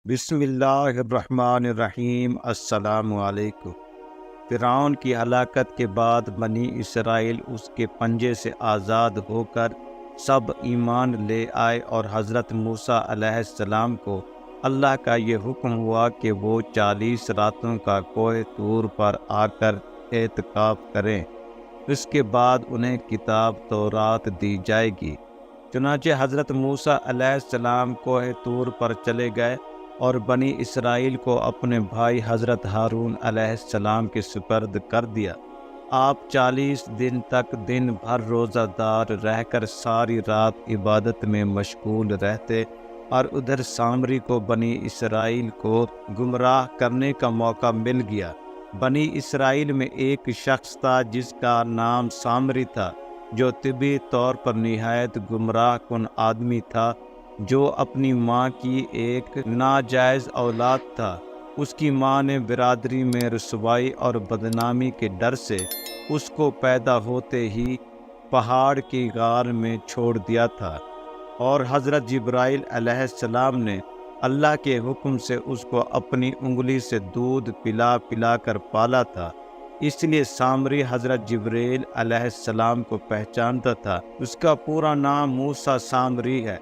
بسم اللہ الرحمن الرحیم۔ السلام علیکم۔ فرعون کی ہلاکت کے بعد بنی اسرائیل اس کے پنجے سے آزاد ہو کر سب ایمان لے آئے، اور حضرت موسیٰ علیہ السلام کو اللہ کا یہ حکم ہوا کہ وہ 40 راتوں کا کوہ طور پر آ کر اعتکاف کریں۔ اس کے بعد انہیں کتاب تورات دی جائے گی۔ چنانچہ حضرت موسیٰ علیہ السلام کوہ طور پر چلے گئے اور بنی اسرائیل کو اپنے بھائی حضرت ہارون علیہ السلام کے سپرد کر دیا۔ آپ 40 دن تک دن بھر روزہ دار رہ کر ساری رات عبادت میں مشغول رہتے، اور ادھر سامری کو بنی اسرائیل کو گمراہ کرنے کا موقع مل گیا۔ بنی اسرائیل میں ایک شخص تھا جس کا نام سامری تھا، جو طبی طور پر نہایت گمراہ کن آدمی تھا، جو اپنی ماں کی ایک ناجائز اولاد تھا۔ اس کی ماں نے برادری میں رسوائی اور بدنامی کے ڈر سے اس کو پیدا ہوتے ہی پہاڑ کی غار میں چھوڑ دیا تھا، اور حضرت جبرائیل علیہ السلام نے اللہ کے حکم سے اس کو اپنی انگلی سے دودھ پلا پلا کر پالا تھا۔ اس لیے سامری حضرت جبرائیل علیہ السلام کو پہچانتا تھا۔ اس کا پورا نام موسیٰ سامری ہے،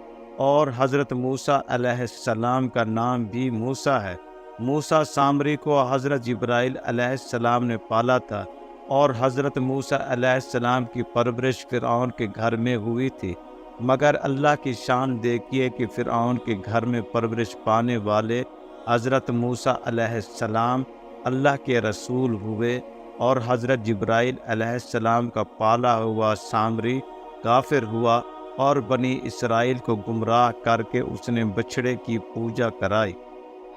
اور حضرت موسیٰ علیہ السلام کا نام بھی موسیٰ ہے۔ موسیٰ سامری کو حضرت جبرائیل علیہ السلام نے پالا تھا، اور حضرت موسیٰ علیہ السلام کی پرورش فرعون کے گھر میں ہوئی تھی، مگر اللہ کی شان دیکھیے کہ فرعون کے گھر میں پرورش پانے والے حضرت موسیٰ علیہ السلام اللہ کے رسول ہوئے، اور حضرت جبرائیل علیہ السلام کا پالا ہوا سامری کافر ہوا، اور بنی اسرائیل کو گمراہ کر کے اس نے بچھڑے کی پوجا کرائی۔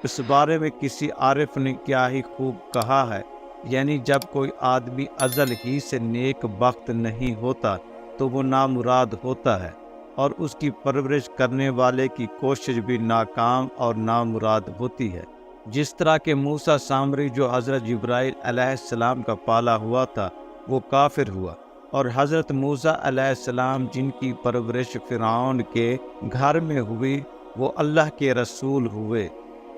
اس بارے میں کسی عارف نے کیا ہی خوب کہا ہے، یعنی جب کوئی آدمی ازل ہی سے نیک بخت نہیں ہوتا تو وہ نامراد ہوتا ہے، اور اس کی پرورش کرنے والے کی کوشش بھی ناکام اور نامراد ہوتی ہے۔ جس طرح کہ موسیٰ سامری جو حضرت جبرائیل علیہ السلام کا پالا ہوا تھا وہ کافر ہوا، اور حضرت موسیٰ علیہ السلام جن کی پرورش فرعون کے گھر میں ہوئی وہ اللہ کے رسول ہوئے۔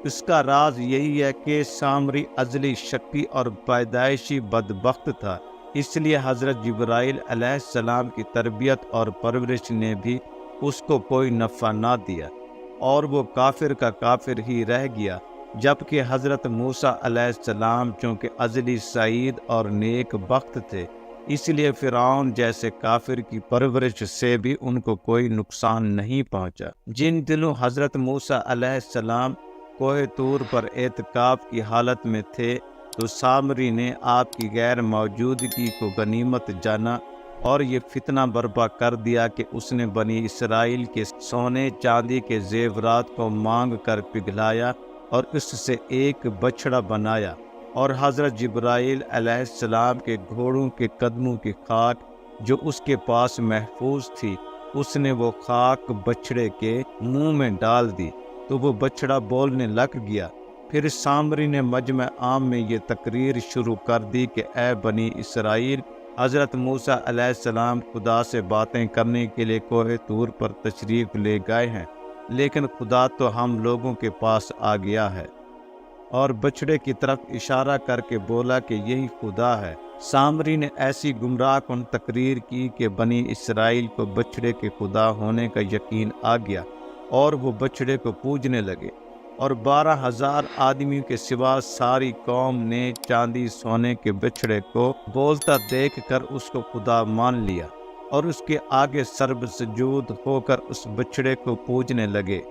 اس کا راز یہی ہے کہ سامری ازلی شقی اور پیدائشی بدبخت تھا، اس لیے حضرت جبرائیل علیہ السلام کی تربیت اور پرورش نے بھی اس کو کوئی نفع نہ دیا، اور وہ کافر کا کافر ہی رہ گیا، جبکہ حضرت موسیٰ علیہ السلام چونکہ ازلی سعید اور نیک بخت تھے، اس لیے فرعون جیسے کافر کی پرورش سے بھی ان کو کوئی نقصان نہیں پہنچا۔ جن دنوں حضرت موسیٰ علیہ السلام کوہ طور پر اعتکاف کی حالت میں تھے تو سامری نے آپ کی غیر موجودگی کو غنیمت جانا، اور یہ فتنہ برپا کر دیا کہ اس نے بنی اسرائیل کے سونے چاندی کے زیورات کو مانگ کر پگھلایا، اور اس سے ایک بچھڑا بنایا، اور حضرت جبرائیل علیہ السلام کے گھوڑوں کے قدموں کی خاک جو اس کے پاس محفوظ تھی، اس نے وہ خاک بچھڑے کے منہ میں ڈال دی تو وہ بچھڑا بولنے لگ گیا۔ پھر سامری نے مجمع عام میں یہ تقریر شروع کر دی کہ اے بنی اسرائیل، حضرت موسیٰ علیہ السلام خدا سے باتیں کرنے کے لیے کوہ طور پر تشریف لے گئے ہیں، لیکن خدا تو ہم لوگوں کے پاس آ گیا ہے، اور بچھڑے کی طرف اشارہ کر کے بولا کہ یہی خدا ہے۔ سامری نے ایسی گمراہ کن تقریر کی کہ بنی اسرائیل کو بچھڑے کے خدا ہونے کا یقین آ گیا، اور وہ بچھڑے کو پوجنے لگے، اور 12,000 آدمیوں کے سوا ساری قوم نے چاندی سونے کے بچھڑے کو بولتا دیکھ کر اس کو خدا مان لیا، اور اس کے آگے سرب سجود ہو کر اس بچھڑے کو پوجنے لگے۔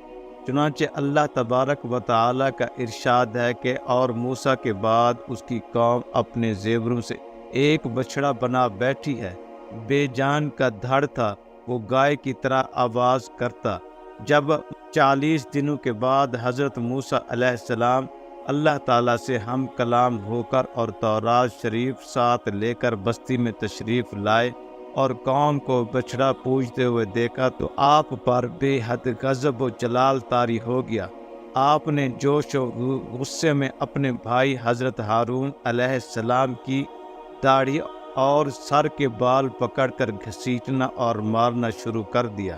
چنانچہ اللہ تبارک و تعالیٰ کا ارشاد ہے کہ اور موسیٰ کے بعد اس کی قوم اپنے زیوروں سے ایک بچھڑا بنا بیٹھی ہے، بے جان کا دھڑ تھا، وہ گائے کی طرح آواز کرتا۔ جب 40 دنوں کے بعد حضرت موسیٰ علیہ السلام اللہ تعالیٰ سے ہم کلام ہو کر اور تورات شریف ساتھ لے کر بستی میں تشریف لائے، اور قوم کو بچھڑا پوجتے ہوئے دیکھا تو آپ پر بے حد غضب و جلال طاری ہو گیا۔ آپ نے جوش و غصے میں اپنے بھائی حضرت ہارون علیہ السلام کی داڑھی اور سر کے بال پکڑ کر گھسیٹنا اور مارنا شروع کر دیا۔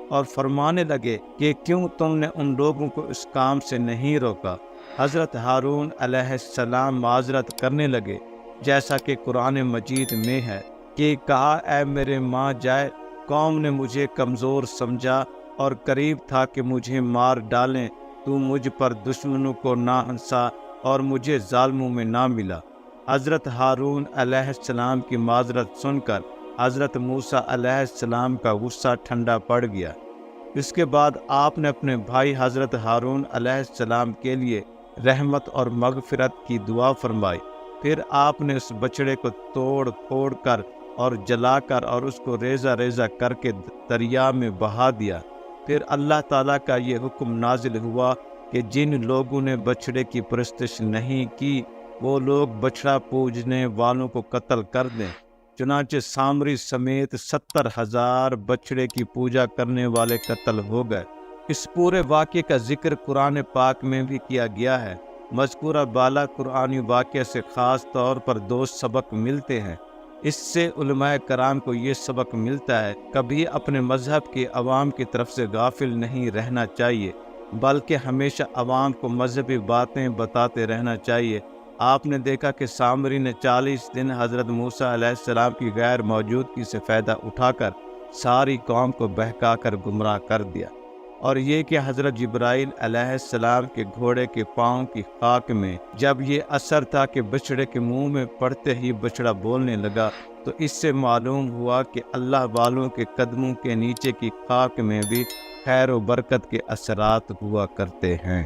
اور فرمانے لگے کہ کیوں تم نے ان لوگوں کو اس کام سے نہیں روکا۔ حضرت ہارون علیہ السلام معذرت کرنے لگے، جیسا کہ قرآن مجید میں ہے کہ کہا اے میرے ماں جائے، قوم نے مجھے کمزور سمجھا اور قریب تھا کہ مجھے مار ڈالیں، تو مجھ پر دشمنوں کو نہ ہنسا اور مجھے ظالموں میں نہ ملا۔ حضرت ہارون علیہ السلام کی معذرت سن کر حضرت موسیٰ علیہ السلام کا غصہ ٹھنڈا پڑ گیا۔ اس کے بعد آپ نے اپنے بھائی حضرت ہارون علیہ السلام کے لیے رحمت اور مغفرت کی دعا فرمائی۔ پھر آپ نے اس بچڑے کو توڑ پھوڑ کر اور جلا کر اور اس کو ریزہ ریزہ کر کے دریا میں بہا دیا۔ پھر اللہ تعالیٰ کا یہ حکم نازل ہوا کہ جن لوگوں نے بچڑے کی پرستش نہیں کی وہ لوگ بچڑا پوجنے والوں کو قتل کر دیں۔ چنانچہ سامری سمیت 70,000 بچڑے کی پوجا کرنے والے قتل ہو گئے۔ اس پورے واقعے کا ذکر قرآن پاک میں بھی کیا گیا ہے۔ مذکورہ بالا قرآنی واقعے سے خاص طور پر 2 سبق ملتے ہیں۔ اس سے علماء کرام کو یہ سبق ملتا ہے کبھی اپنے مذہب کے عوام کی طرف سے غافل نہیں رہنا چاہیے، بلکہ ہمیشہ عوام کو مذہبی باتیں بتاتے رہنا چاہیے۔ آپ نے دیکھا کہ سامری نے 40 دن حضرت موسیٰ علیہ السلام کی غیر موجودگی سے فائدہ اٹھا کر ساری قوم کو بہکا کر گمراہ کر دیا، اور یہ کہ حضرت جبرائیل علیہ السلام کے گھوڑے کے پاؤں کی خاک میں جب یہ اثر تھا کہ بچڑے کے منہ میں پڑتے ہی بچڑا بولنے لگا، تو اس سے معلوم ہوا کہ اللہ والوں کے قدموں کے نیچے کی خاک میں بھی خیر و برکت کے اثرات ہوا کرتے ہیں۔